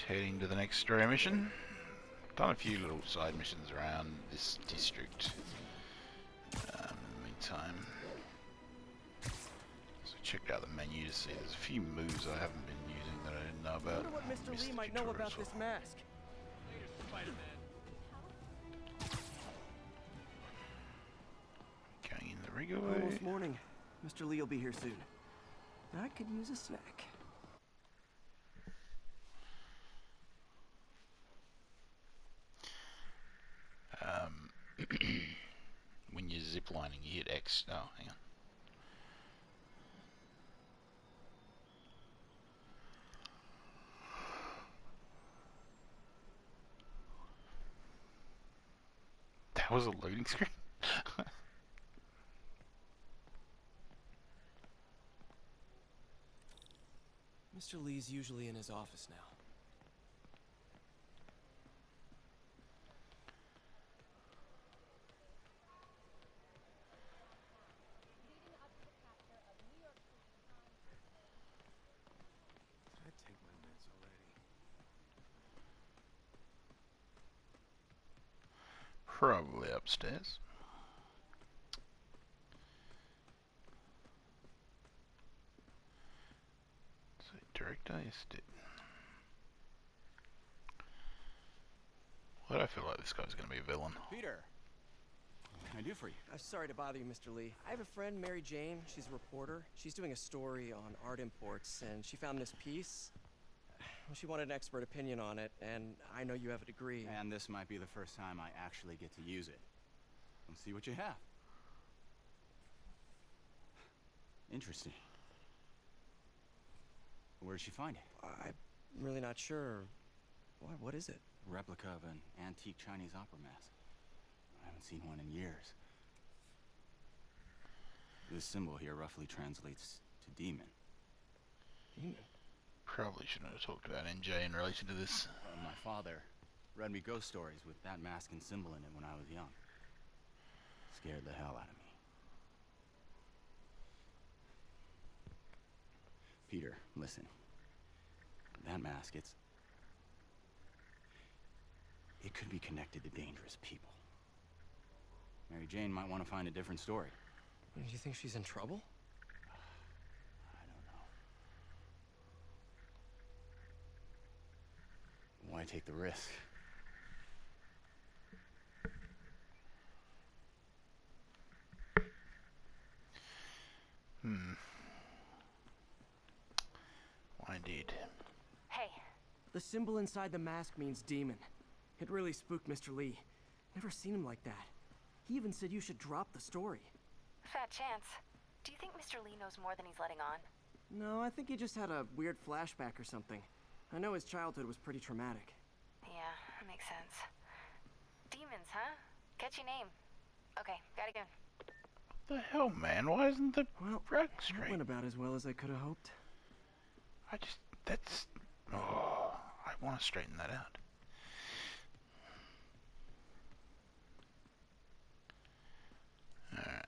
Heading to the next story mission. Done a few little side missions around this district. In the meantime, so checked out the menu to see there's a few moves I haven't been using that I didn't know about. I wonder what Mr. Lee might know about this mask. Going in the regular way. Almost morning. Mr. Lee will be here soon. I could use a snack. When you're ziplining, you hit X. Oh, hang on. That was a loading screen? Mr. Lee's usually in his office now. Did I take my meds already? Probably upstairs. So, director, yes, did. Why do I feel like this guy's going to be a villain? Peter, what can I do for you? I'm sorry to bother you, Mr. Lee. I have a friend, Mary Jane. She's a reporter. She's doing a story on art imports, and she found this piece. Well, she wanted an expert opinion on it, and I know you have a degree. And this might be the first time I actually get to use it. Let's see what you have. Interesting. Where did she find it? I'm really not sure. What is it? Replica of an antique Chinese opera mask. I haven't seen one in years. This symbol here roughly translates to demon. Demon? Probably shouldn't have talked about NJ in relation to this. My father read me ghost stories with that mask and symbol in it when I was young. Scared the hell out of me. Peter, listen. That mask, it could be connected to dangerous people. Mary Jane might want to find a different story. Do you think she's in trouble? I don't know. Why take the risk? Why indeed. Hey. The symbol inside the mask means demon. It really spooked Mr. Lee. Never seen him like that. He even said you should drop the story. Fat chance. Do you think Mr. Lee knows more than he's letting on? No, I think he just had a weird flashback or something. I know his childhood was pretty traumatic. Yeah, that makes sense. Demons, huh? Catchy name. Okay, gotta go. What the hell, man? Why isn't the rug That straight? went about as well as I could have hoped. I want to straighten that out. Alright.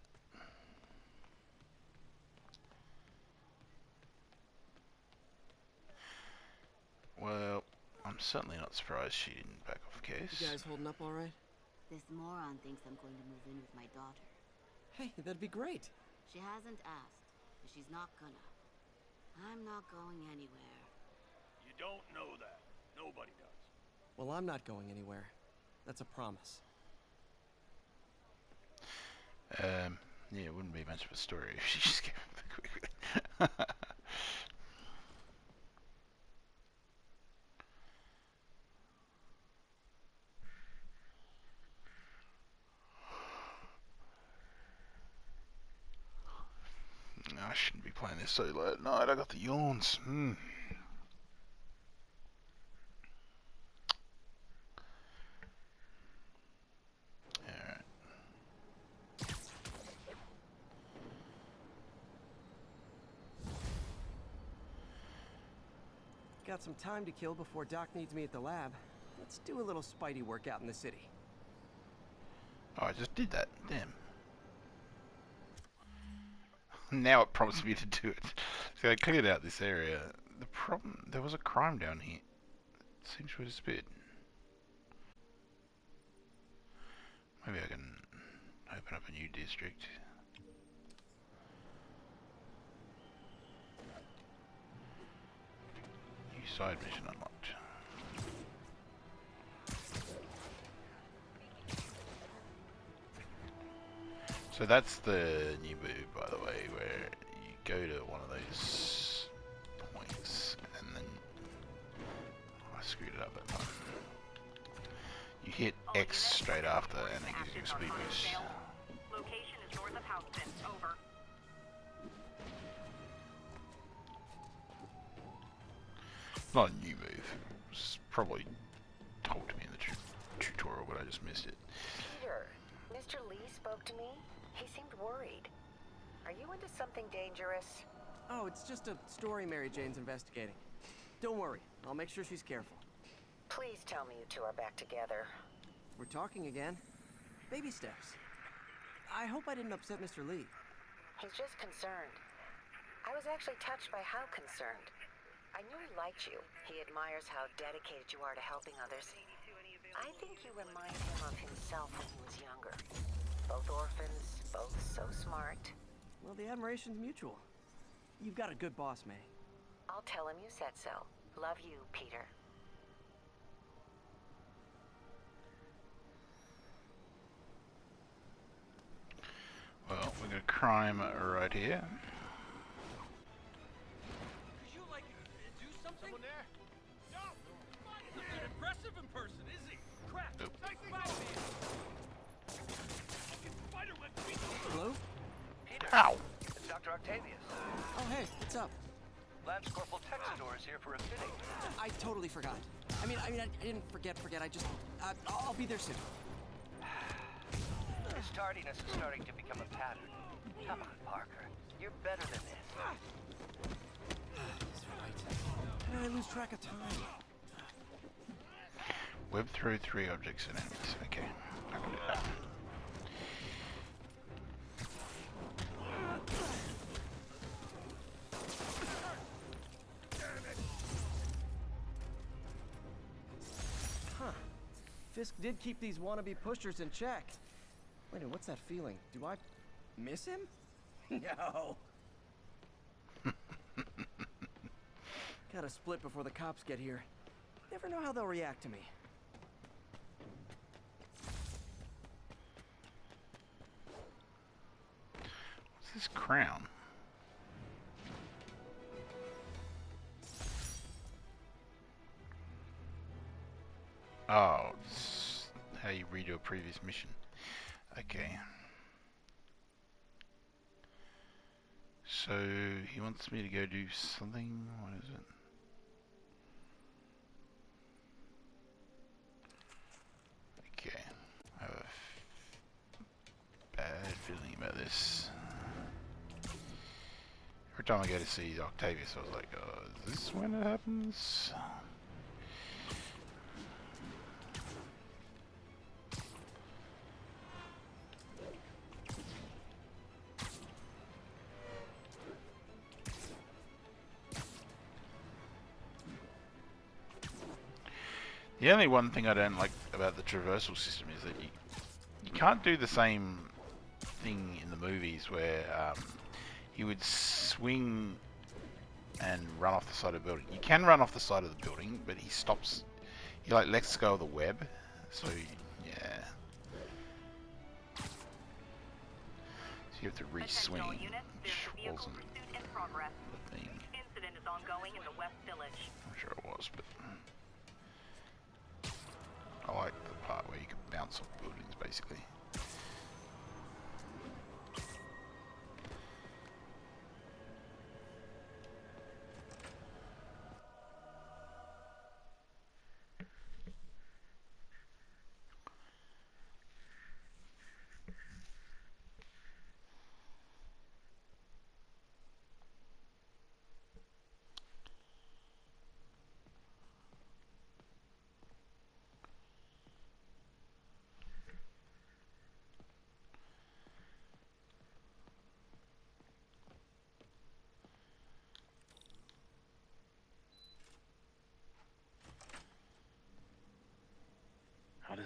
Well, I'm certainly not surprised she didn't back off case. You guys holding up all right? This moron thinks I'm going to move in with my daughter. Hey, that'd be great. She hasn't asked, but she's not gonna. I'm not going anywhere. You don't know that. Nobody does. Well, I'm not going anywhere. That's a promise. Yeah, it wouldn't be much of a story if she just gave him the quick. No, I shouldn't be playing this so late at night. I got the yawns. Alright. Got some time to kill before Doc needs me at the lab. Let's do a little Spidey workout in the city. Oh, I just did that. Damn. Now it prompts me to do it. So I cleared out this area. The problem, there was a crime down here. seems to have disappeared. Maybe I can open up a new district. New side mission unlocked. So that's the new move, by the way, where you go to one of those points and then I screwed it up that time. You hit X straight after and it gives you a speed boost. Location is north of Houston. Over. It's not a new move. It was probably told to me in the tutorial, but I just missed it. Peter, Mr. Lee spoke to me. He seemed worried. Are you into something dangerous? Oh, it's just a story Mary Jane's investigating. Don't worry, I'll make sure she's careful. Please tell me you two are back together. We're talking again. Baby steps. I hope I didn't upset Mr. Lee. He's just concerned. I was actually touched by how concerned. I knew he liked you. He admires how dedicated you are to helping others. I think you remind him of himself when he was younger. Both orphans, both so smart. Well, the admiration's mutual. You've got a good boss, May. I'll tell him you said so. Love you, Peter. Well, we got a crime right here. Could you, like, do something? Someone there? No! He's not impressive in person, is he? Crap! Nope. Spiderweb! Hello? Peter, Ow! it's Dr. Octavius. Oh, hey, what's up? Lance Corporal Texador is here for a fitting. I totally forgot. I didn't forget. I just... I'll be there soon. His tardiness is starting to become a pattern. Come on, Parker. You're better than this. He's right. How did I lose track of time? Web through 3 objects and enemies. Okay, I can do that. Huh. Fisk did keep these wannabe pushers in check. Wait, what's that feeling? Do I miss him? No. Gotta split before the cops get here. Never know how they'll react to me. What's this crown? Oh, it's how you redo a previous mission. Okay. So he wants me to go do something. What is it? Okay. I have a bad feeling about this. Every time I go to see Octavius, I was like, oh, is this when it happens? The only one thing I don't like about the traversal system is that you can't do the same thing in the movies where he would swing and run off the side of the building. You can run off the side of the building, but he stops. He like lets go of the web. So yeah. So you have to re-swing, which wasn't the thing. Incident is ongoing in the West Village. I'm sure it was, but I like the part where you can bounce off buildings, basically.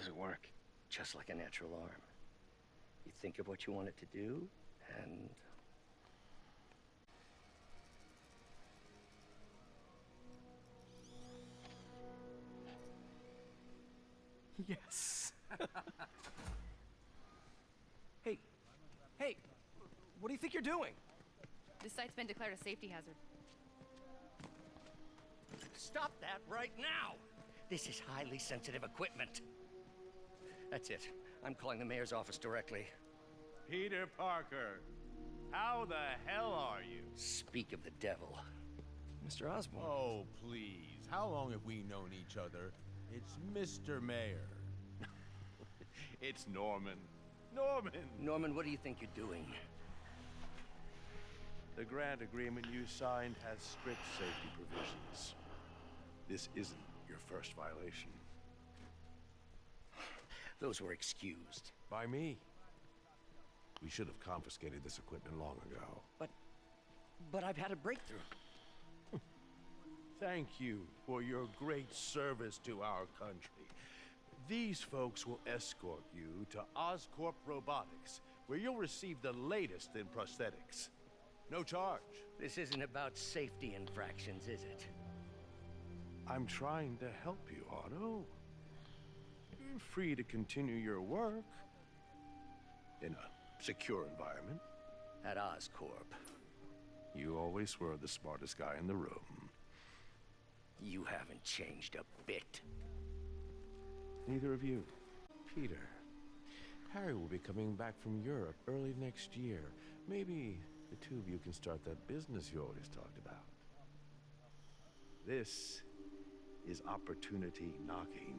doesn't work just like a natural arm. You think of what you want it to do, and... Yes. Hey, what do you think you're doing? This site's been declared a safety hazard. Stop that right now! This is highly sensitive equipment. That's it. I'm calling the mayor's office directly. Peter Parker, how the hell are you? Speak of the devil. Mr. Osbourne. Oh, please. How long have we known each other? It's Mr. Mayor. It's Norman. Norman, what do you think you're doing? The grant agreement you signed has strict safety provisions. This isn't your first violation. Those were excused. By me. We should have confiscated this equipment long ago. But I've had a breakthrough. Thank you for your great service to our country. These folks will escort you to Oscorp Robotics, where you'll receive the latest in prosthetics. No charge. This isn't about safety infractions, is it? I'm trying to help you, Otto. You're free to continue your work in a secure environment. At Oscorp. You always were the smartest guy in the room. You haven't changed a bit. Neither of you. Peter, Harry will be coming back from Europe early next year. Maybe the two of you can start that business you always talked about. This is opportunity knocking.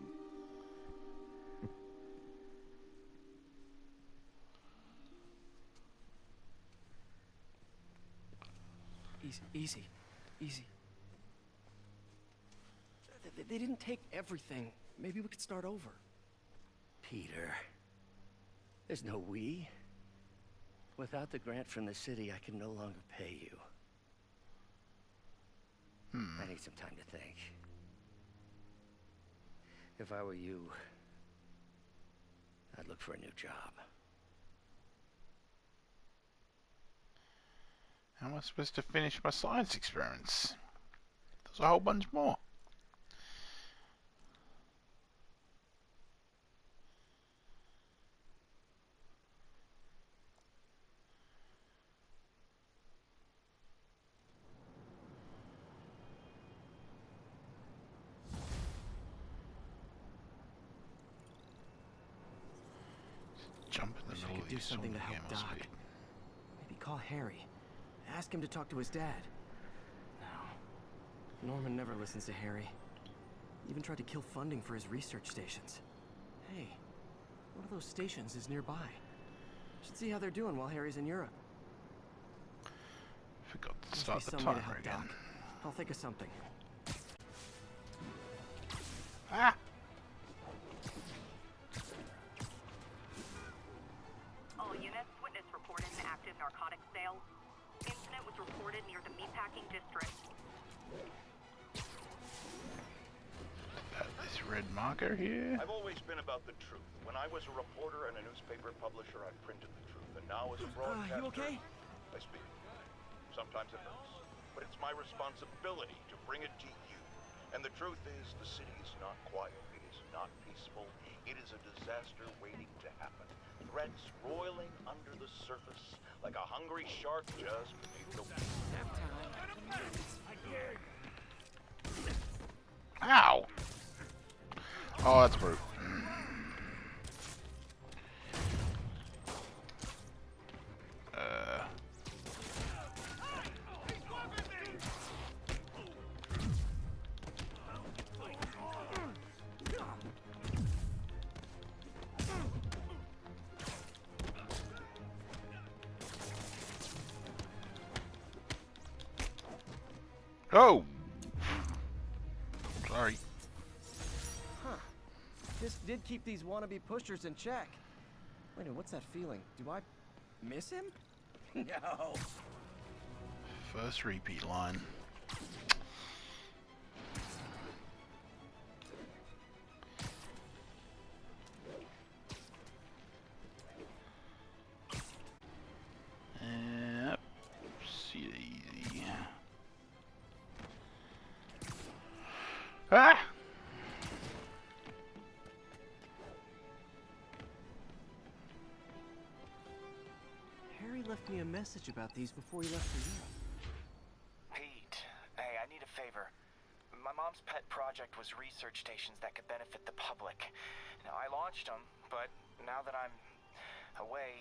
Easy. They didn't take everything. Maybe we could start over. Peter, there's no we. Without the grant from the city, I can no longer pay you. I need some time to think. If I were you, I'd look for a new job. How am I supposed to finish my science experiments? There's a whole bunch more. Jump in the middle of do something to help Doc. Maybe call Harry. Ask him to talk to his dad. No. Norman never listens to Harry. Even tried to kill funding for his research stations. Hey, one of those stations is nearby. Should see how they're doing while Harry's in Europe. Forgot to Must start be the some way to timer help again. Doc. I'll think of something. Ah! All units, witness reported an active narcotics sale. Incident was reported near the meatpacking district. This red marker here. I've always been about the truth. When I was a reporter and a newspaper publisher, I printed the truth. And now as a broadcaster, you okay? I speak. Sometimes it hurts. But it's my responsibility to bring it to you. And the truth is, the city is not quiet. It is not peaceful. It is a disaster waiting to happen. Threats roiling under the surface like a hungry shark just beneath the waves. Ow! Oh, that's rude. Oh! Sorry. Huh. This did keep these wannabe pushers in check. Wait a minute, what's that feeling? Do I miss him? No. First repeat line. Ah! Harry left me a message about these before he left for Europe. Pete, hey, I need a favor. My mom's pet project was research stations that could benefit the public. Now, I launched them, but now that I'm away,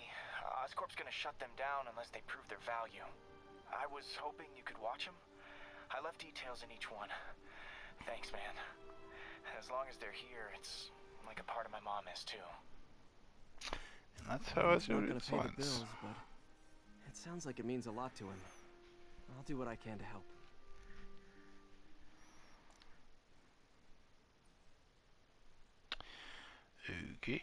Oscorp's gonna shut them down unless they prove their value. I was hoping you could watch them. I left details in each one. Thanks, man. As long as they're here, it's like a part of my mom is, too. And that's how I do I'm not it gonna in pay the science. bills, but it sounds like it means a lot to him. I'll do what I can to help. Okay.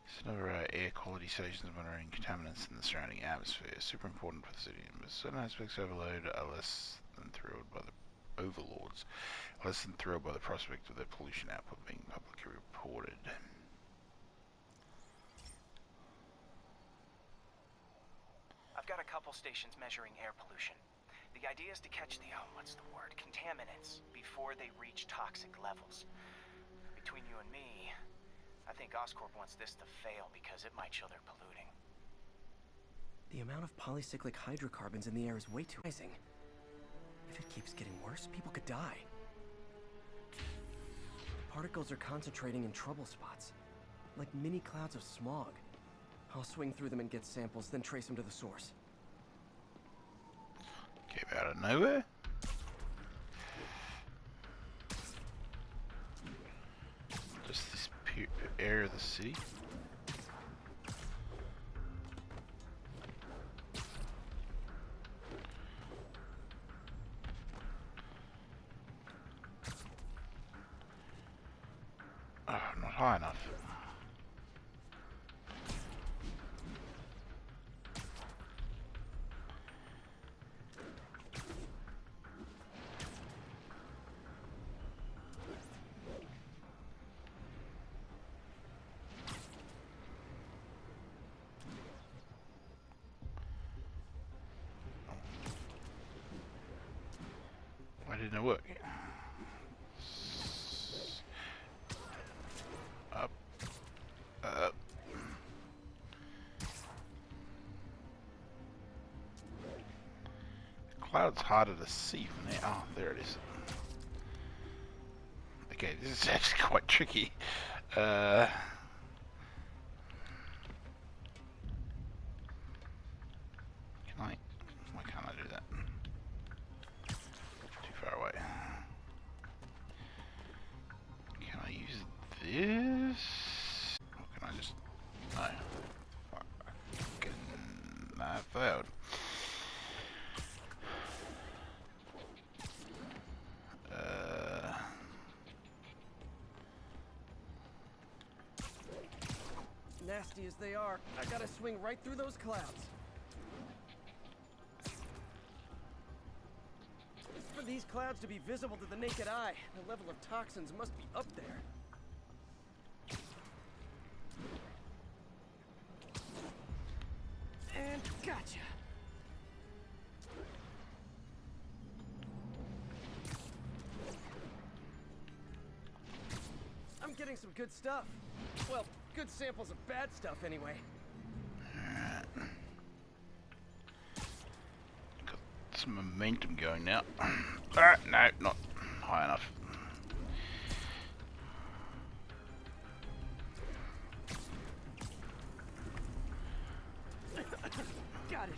It's another air quality stations monitoring contaminants in the surrounding atmosphere. Super important for the city. But certain aspects overload are less than thrilled by the overlords. Less than thrilled by the prospect of their pollution output being publicly reported. I've got a couple stations measuring air pollution. The idea is to catch the, contaminants before they reach toxic levels. Between you and me, I think Oscorp wants this to fail because it might show they're polluting. The amount of polycyclic hydrocarbons in the air is way too rising. If it keeps getting worse, people could die. The particles are concentrating in trouble spots, like mini clouds of smog. I'll swing through them and get samples, then trace them to the source. Came out of nowhere. Just this area of the city. Oh, not high enough. Why didn't it work? Up. Up. Cloud's harder to see from there. Oh, there it is. Okay, this is actually quite tricky. Can I? Why can't I do that? Too far away. Can I use this? Or can I just... No. I failed. Nasty as they are, I gotta swing right through those clouds. For these clouds to be visible to the naked eye, the level of toxins must be up there. And gotcha. I'm getting some good stuff. Well, good samples of bad stuff anyway. Got some momentum going now. Alright, no, not high enough. Got it.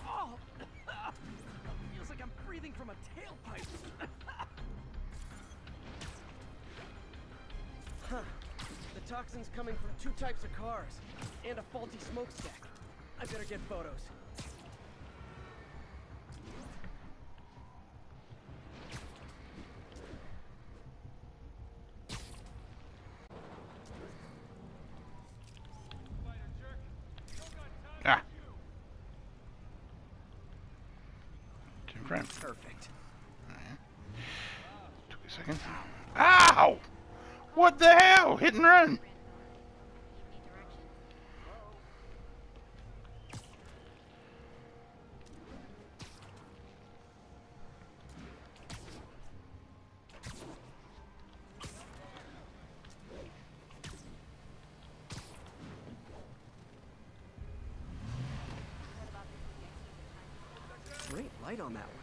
Oh! Feels like I'm breathing from a tailpipe. Huh. The toxin's coming from two types of cars and a faulty smokestack. I better get photos. Ah. Two frames. Perfect. second. Ow! What the hell? Hit and run! Great light on that one.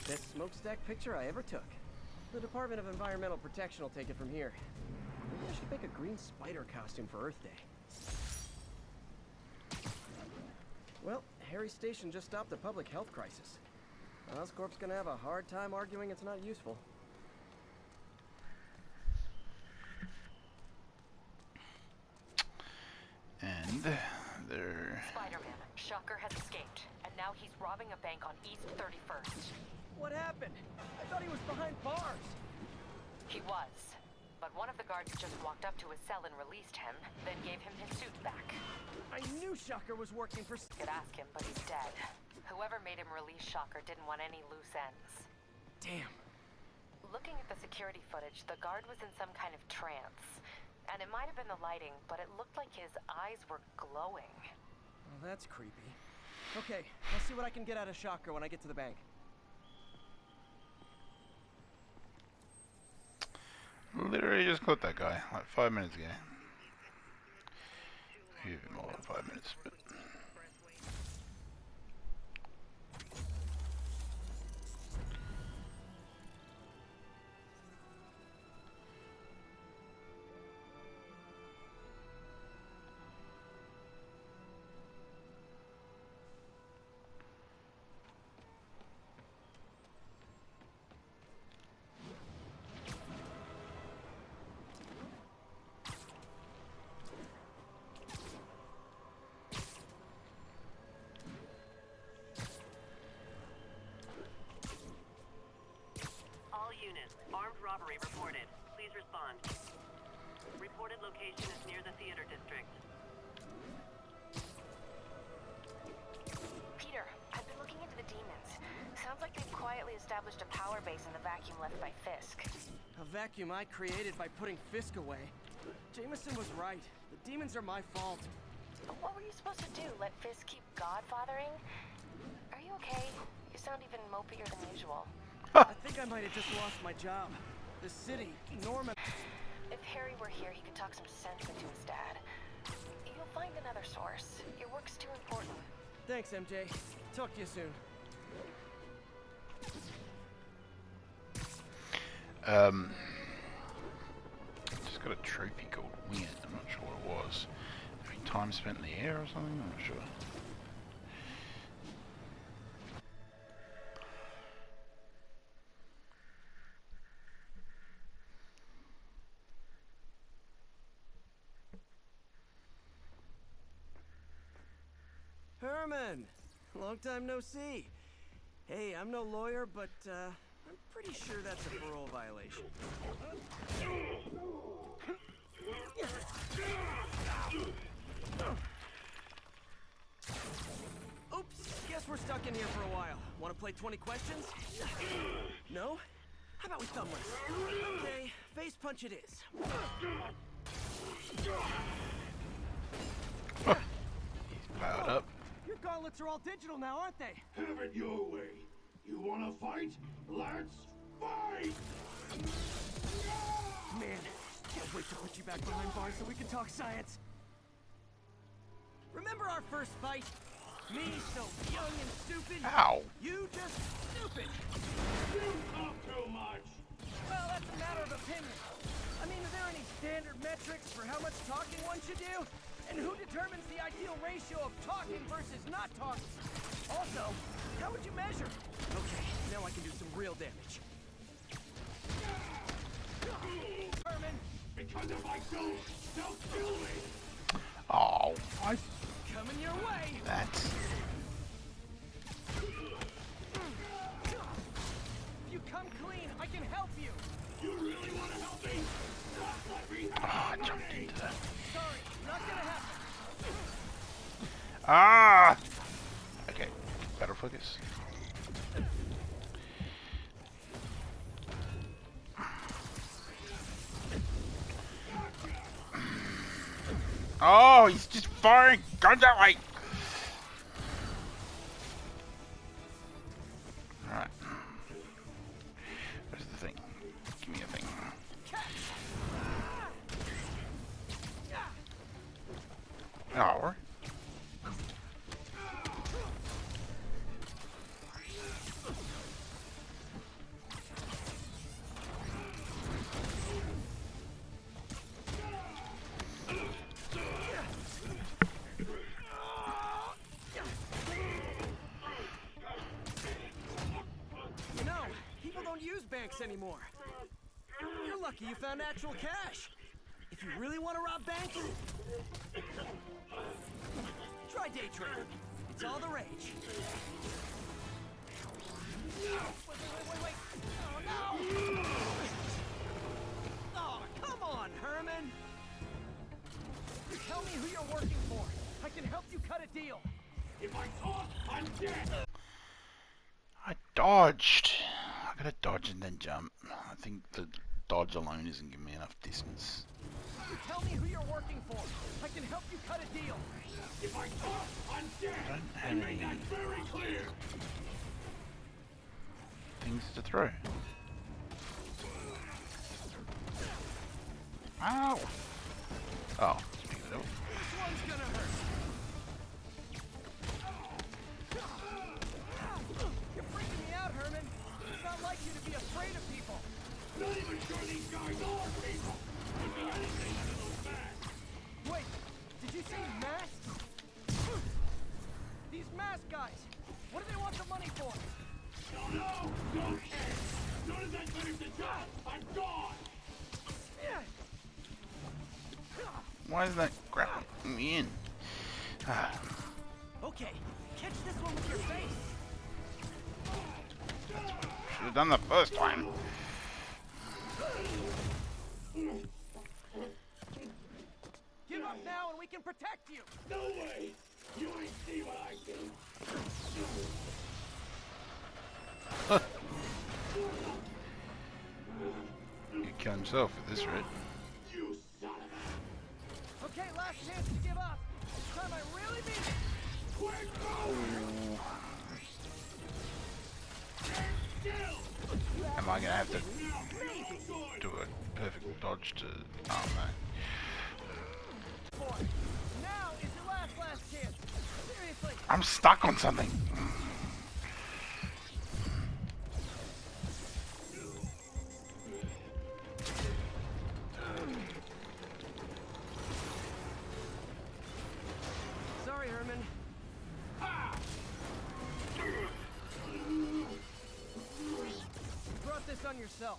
Best smokestack picture I ever took. The Department of Environmental Protection will take it from here. Maybe I should make a green spider costume for Earth Day. Well, Harry's station just stopped a public health crisis. Oscorp's gonna have a hard time arguing it's not useful. And there. Spider-Man, Shocker has escaped, and now he's robbing a bank on East 31st. What happened? I thought he was behind bars. He was, but one of the guards just walked up to his cell and released him, then gave him his suit back. I knew Shocker was working for... Could ask him, but he's dead. Whoever made him release Shocker didn't want any loose ends. Damn. Looking at the security footage, the guard was in some kind of trance. And it might have been the lighting, but it looked like his eyes were glowing. Well, that's creepy. Okay, I'll see what I can get out of Shocker when I get to the bank. Literally just caught that guy like 5 minutes ago. Even more than 5 minutes, but. Armed robbery reported. Please respond. Reported location is near the theater district. Peter, I've been looking into the demons. Sounds like they've quietly established a power base in the vacuum left by Fisk. A vacuum I created by putting Fisk away. Jameson was right. The demons are my fault. But what were you supposed to do? Let Fisk keep godfathering? Are you okay? You sound even mopier than usual. I think I might have just lost my job. The city, Norman... If Harry were here, he could talk some sense into his dad. You'll find another source. Your work's too important. Thanks, MJ. Talk to you soon. Just got a trophy called Wing It. I'm not sure what it was. Maybe time spent in the air or something? I'm not sure. Herman! Long time no see. Hey, I'm no lawyer, but I'm pretty sure that's a parole violation. Oops, guess we're stuck in here for a while. Want to play 20 questions? No? How about we thumb wrestle? Okay, face punch it is. Powered up. Your gauntlets are all digital now, aren't they? Have it your way. You wanna fight? Let's fight! Man, can't wait to put you back behind bars so we can talk science. Remember our first fight? Me so young and stupid. Ow! You just stupid. You talk too much. Well, that's a matter of opinion. I mean, are there any standard metrics for how much talking one should do? And who determines the ideal ratio of talking versus not talking? Also, how would you measure? Okay, now I can do some real damage. Herman! Because if I don't, they'll kill me! Oh, Coming your way! that's... I jumped into that. Sorry, not gonna happen. Ah! Okay, battle focus. Oh, he's just firing guns that way. Alright. Where's the thing? Give me a thing. Oh. You know, people don't use banks anymore. You're lucky you found actual cash. If you really want to rob banks, try day trading. It's all the rage. Wait. Oh, no! Oh, come on, Herman! Tell me who you're working for. I can help you cut a deal. If I talk, I'm dead. I dodged. I gotta dodge and then jump. I think the dodge alone isn't giving me enough distance. Tell me who you're working for. I can help you cut a deal. If I talk, I'm dead. I don't have And make any that very clear. things to throw. Ow! Oh, speaking of, This one's gonna hurt. You're freaking me out, Herman. It's not like you to be afraid of people. Not even sure these guys are people. Could be anything under those masks. Wait, did you say masks? These mask guys, what do they want the money for? Don't know. Don't care. As soon as I finish the job, I'm gone. why is that grabbing me in? Ah, Okay, catch this one with your face. should have done the first time. Give up now and we can protect you. No way. You ain't see what I see. He killed himself with this rate. You son of Okay, last chance to give up. This time I really mean it. Quick, Am I gonna have to do a perfect dodge to... Oh no. Now is your last chance. Seriously. I'm stuck on something. Sorry, Herman. You brought this on yourself.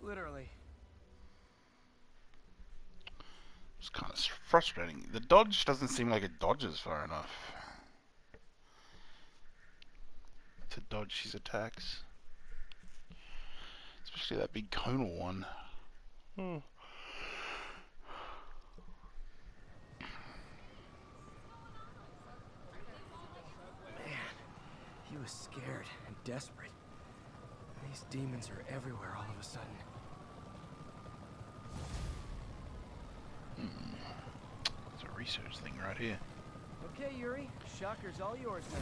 Literally. It's kind of frustrating. The dodge doesn't seem like it dodges far enough to dodge his attacks. Especially that big conal one. Oh. Man, he was scared and desperate. These demons are everywhere all of a sudden. It's a research thing right here. Okay, Yuri. Shocker's all yours now.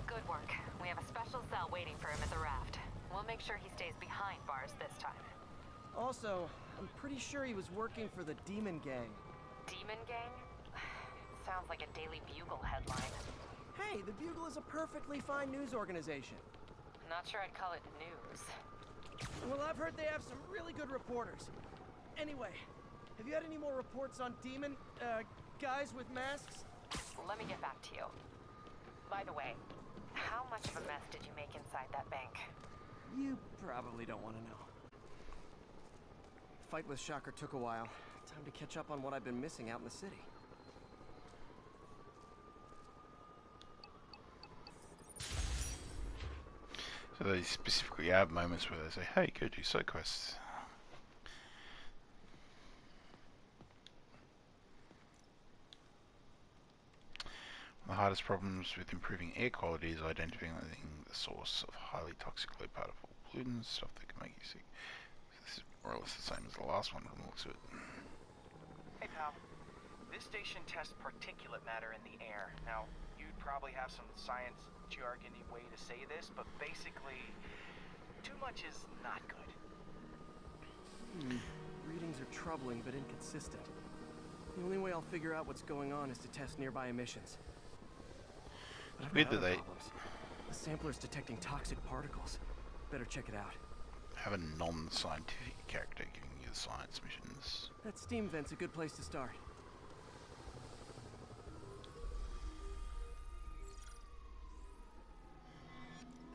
Good work. We have a special cell waiting for him at the raft. We'll make sure he stays behind bars this time. Also, I'm pretty sure he was working for the Demon Gang. Demon Gang? Sounds like a Daily Bugle headline. Hey, the Bugle is a perfectly fine news organization. Not sure I'd call it news. Well, I've heard they have some really good reporters. Anyway, have you had any more reports on demon, guys with masks? Let me get back to you. By the way, how much of a mess did you make inside that bank? You probably don't want to know. Fight with Shocker took a while. Time to catch up on what I've been missing out in the city. So they specifically have moments where they say, hey, go do side quests. The hardest problems with improving air quality is identifying the source of highly toxic low particle pollutants, stuff that can make you sick. This is more or less the same as the last one from the looks of it. Hey pal, this station tests particulate matter in the air. Now, you'd probably have some science jargony way to say this, but basically, too much is not good. Readings are troubling but inconsistent. The only way I'll figure out what's going on is to test nearby emissions. But I've got other problems. The sampler's detecting toxic particles. Better check it out. Have a non-scientific character giving you the science missions. That steam vent's a good place to start.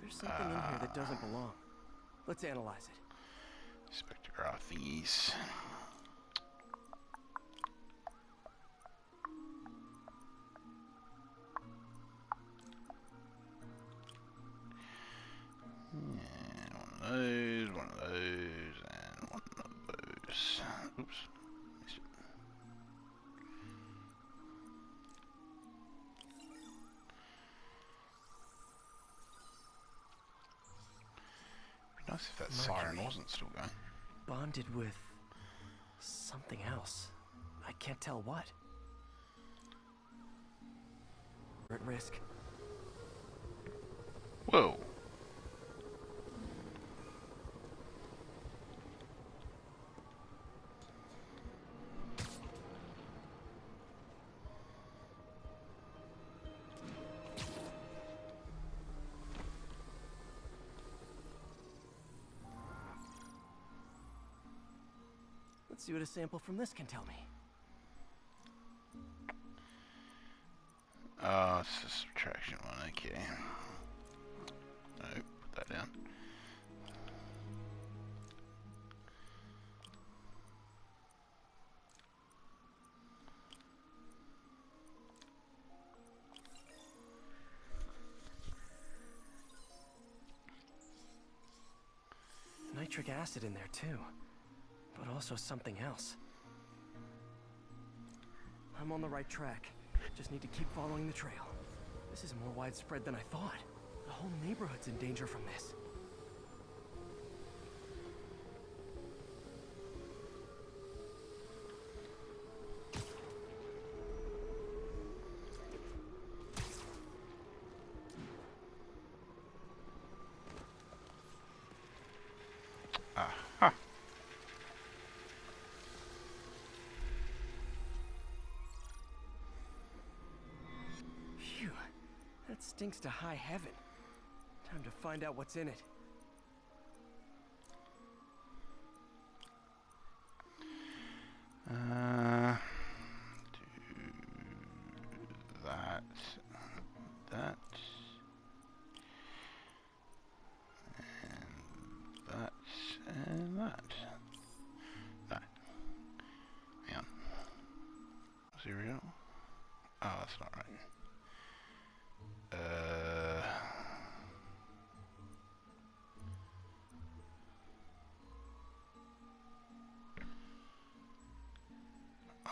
There's something in here that doesn't belong. Let's analyze it. Spectrograph thingies. Yeah, one of those, and one of those. Oops. Missed it. Be nice if that siren wasn't still going. Bonded with something else. I can't tell what. We're at risk. Whoa. Let's see what a sample from this can tell me. Oh, it's a subtraction one, okay. No, put that down. Nitric acid in there too, but also something else. I'm on the right track. Just need to keep following the trail. This is more widespread than I thought. The whole neighborhood's in danger from this. Aha. Phew, that stinks to high heaven. Time to find out what's in it. Do that, that, and that. No. Hang on. Cereal? Oh, that's not right.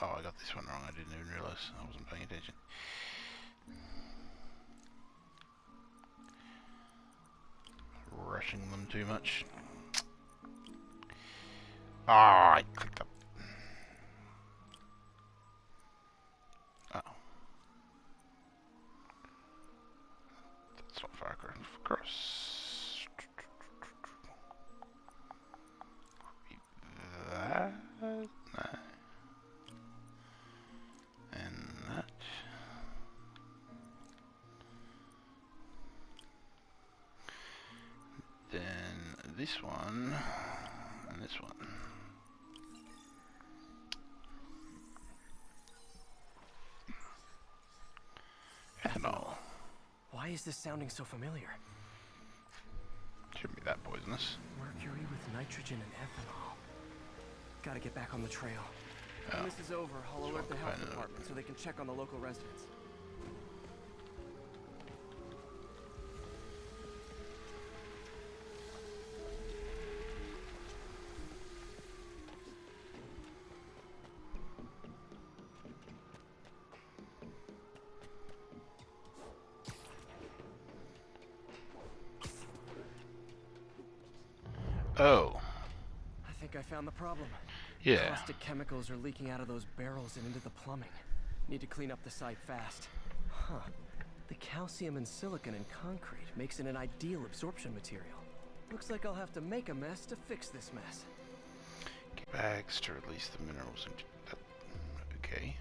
Oh, I got this one wrong. I didn't even realize. I wasn't paying attention. Rushing them too much. Ah, I clicked up. Oh. That's not far across. That. No. And that. Then this one. And this one. Ethanol. Why is this sounding so familiar? Shouldn't be that poisonous. Mercury with nitrogen and ethanol. Gotta get back on the trail. When this is over, I'll alert the health department so they can check on the local residents. Oh. I think I found the problem. Yeah. Caustic chemicals are leaking out of those barrels and into the plumbing. Need to clean up the site fast. Huh. The calcium and silicon in concrete makes it an ideal absorption material. Looks like I'll have to make a mess to fix this mess. Bags to release the minerals into that. Okay.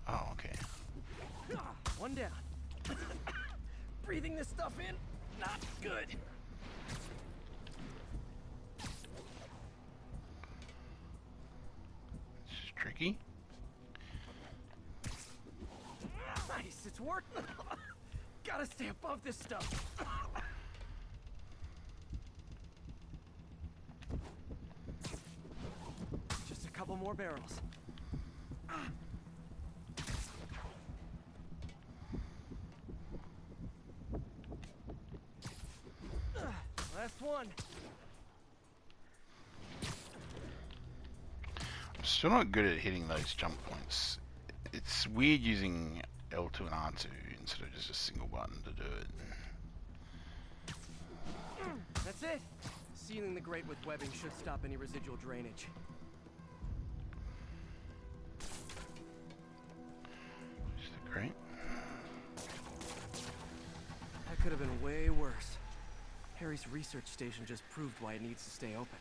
Oh, okay. One down. Breathing this stuff in, not good. This is tricky. Nice, it's working. Gotta stay above this stuff. Just a couple more barrels. Last one. I'm still not good at hitting those jump points. It's weird using L2 and R2 instead of just a single button to do it. That's it. Sealing the grate with webbing should stop any residual drainage. Is the grate? That could have been way worse. Harry's research station just proved why it needs to stay open.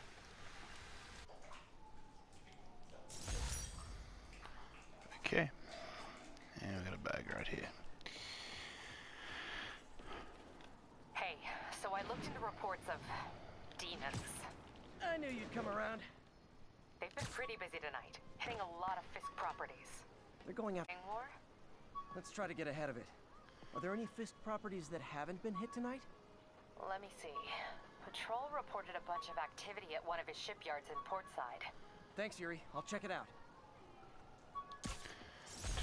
Okay. And we got a bag right here. Hey, so I looked into reports of demons. I knew you'd come around. They've been pretty busy tonight, hitting a lot of Fisk properties. They're going after More? Let's try to get ahead of it. Are there any Fisk properties that haven't been hit tonight? Let me see. Patrol reported a bunch of activity at one of his shipyards in Portside. Thanks, Yuri. I'll check it out.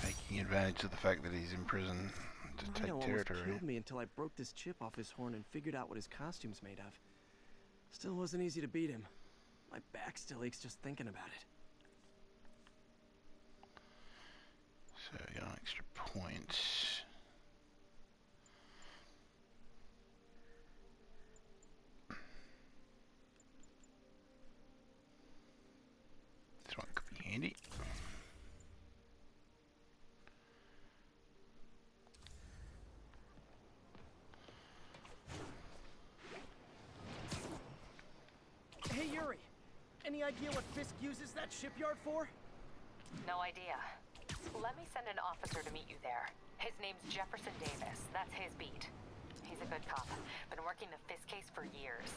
Taking advantage of the fact that he's in prison to take Rhino territory. almost killed me until I broke this chip off his horn and figured out what his costume's made of. Still wasn't easy to beat him. My back still aches just thinking about it. So we got an extra point. This one could be handy. Hey, Yuri. Any idea what Fisk uses that shipyard for? No idea. Let me send an officer to meet you there. His name's Jefferson Davis. That's his beat. He's a good cop. Been working the Fisk case for years.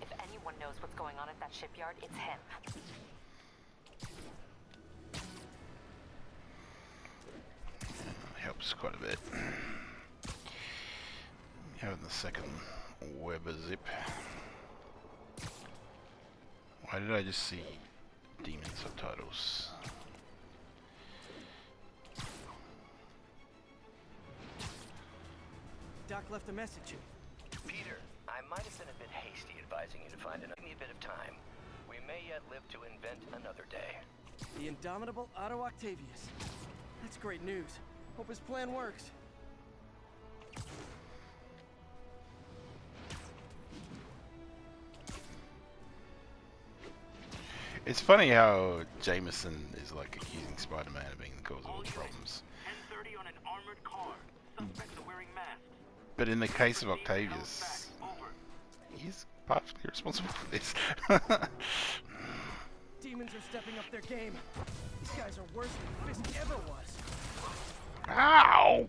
If anyone knows what's going on at that shipyard, it's him. Helps quite a bit. Having the second Weber zip. Why did I just see demon subtitles? Doc left a message. Peter, I might have been a bit hasty advising you to find another. Give me a bit of time. We may yet live to invent another day. The indomitable Otto Octavius. That's great news. Hope his plan works. It's funny how Jameson is like accusing Spider-Man of being the cause of all the problems. 10:30 on an armored car. Suspects are wearing masks. But in the case of Octavius, he's partially responsible for this. Demons are stepping up their game. These guys are worse than Fisk ever was. Ow!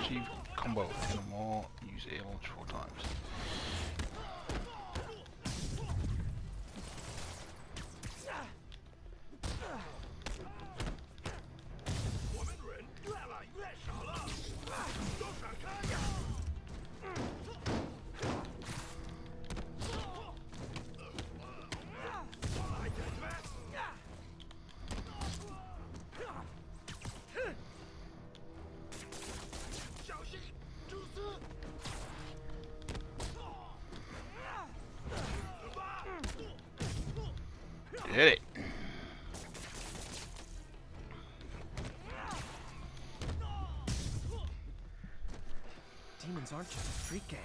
Achieve combo 10 or more, use air launch 4 times. Hit it. demons aren't just a street gang.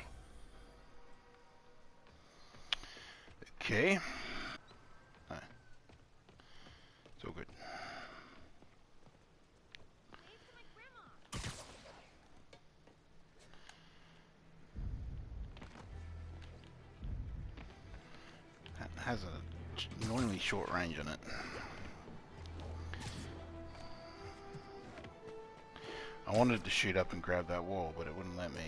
Okay. No. It's all good. That has a annoyingly short range on it. I wanted to shoot up and grab that wall, but it wouldn't let me.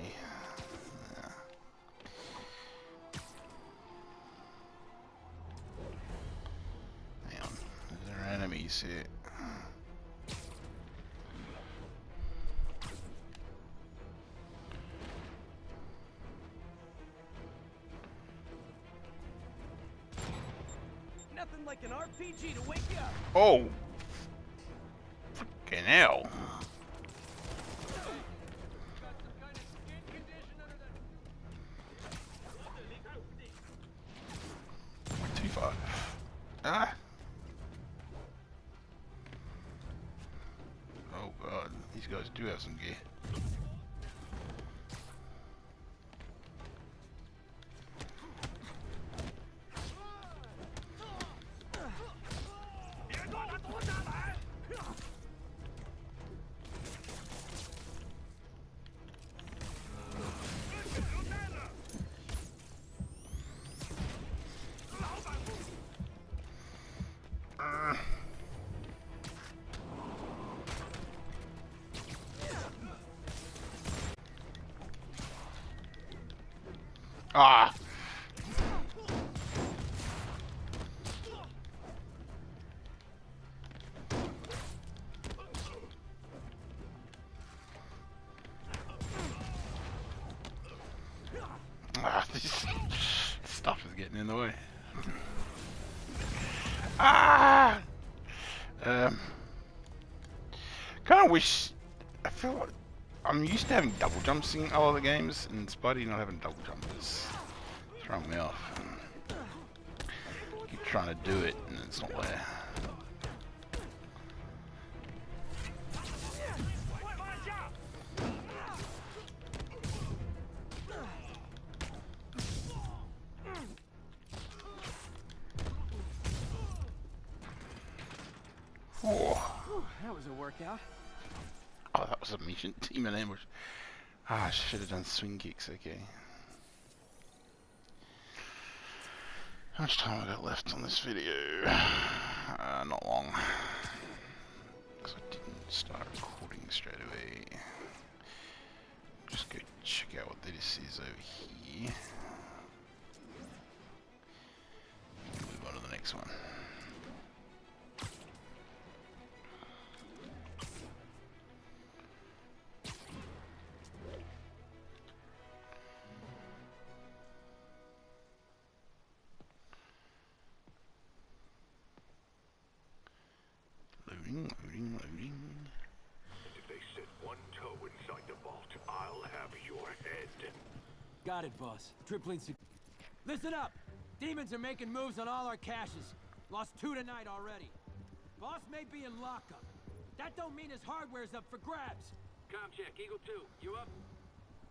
Hang on. Is there enemies here? Nothing like an RPG to wake you up. Oh! Fucking hell. Too far. Ah! Oh god, these guys do have some gear. Ah! Ah, this stuff is getting in the way. Ah! Kind of wish. I feel like I'm used to having double jumps in all the games, and Spidey not having double jumpers throwing me off. Keep trying to do it, and it's not there. Oh, that was a workout. Oh, that was a mission. Team in ambush. Ah, I should have done swing kicks. Okay. How much time I got left on this video? Not long. Because I didn't start recording straight away. Just go check out what this is over here. Move on to the next one. Loading. And if they set one toe inside the vault, I'll have your head. Got it, boss. Tripling. Listen up! Demons are making moves on all our caches. Lost 2 tonight already. Boss may be in lockup. That don't mean his hardware's up for grabs. Com check, Eagle 2, you up?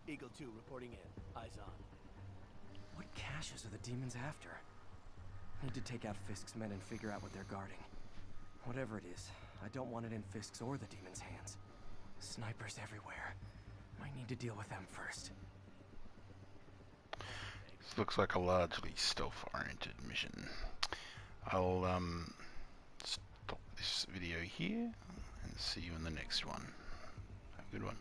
Eagle 2 reporting in. Eyes on. What caches are the demons after? I need to take out Fisk's men and figure out what they're guarding. Whatever it is, I don't want it in Fisk's or the demons' hands. Snipers everywhere. Might need to deal with them first. This looks like a largely stealth-oriented mission. I'll stop this video here and see you in the next one. Have a good one.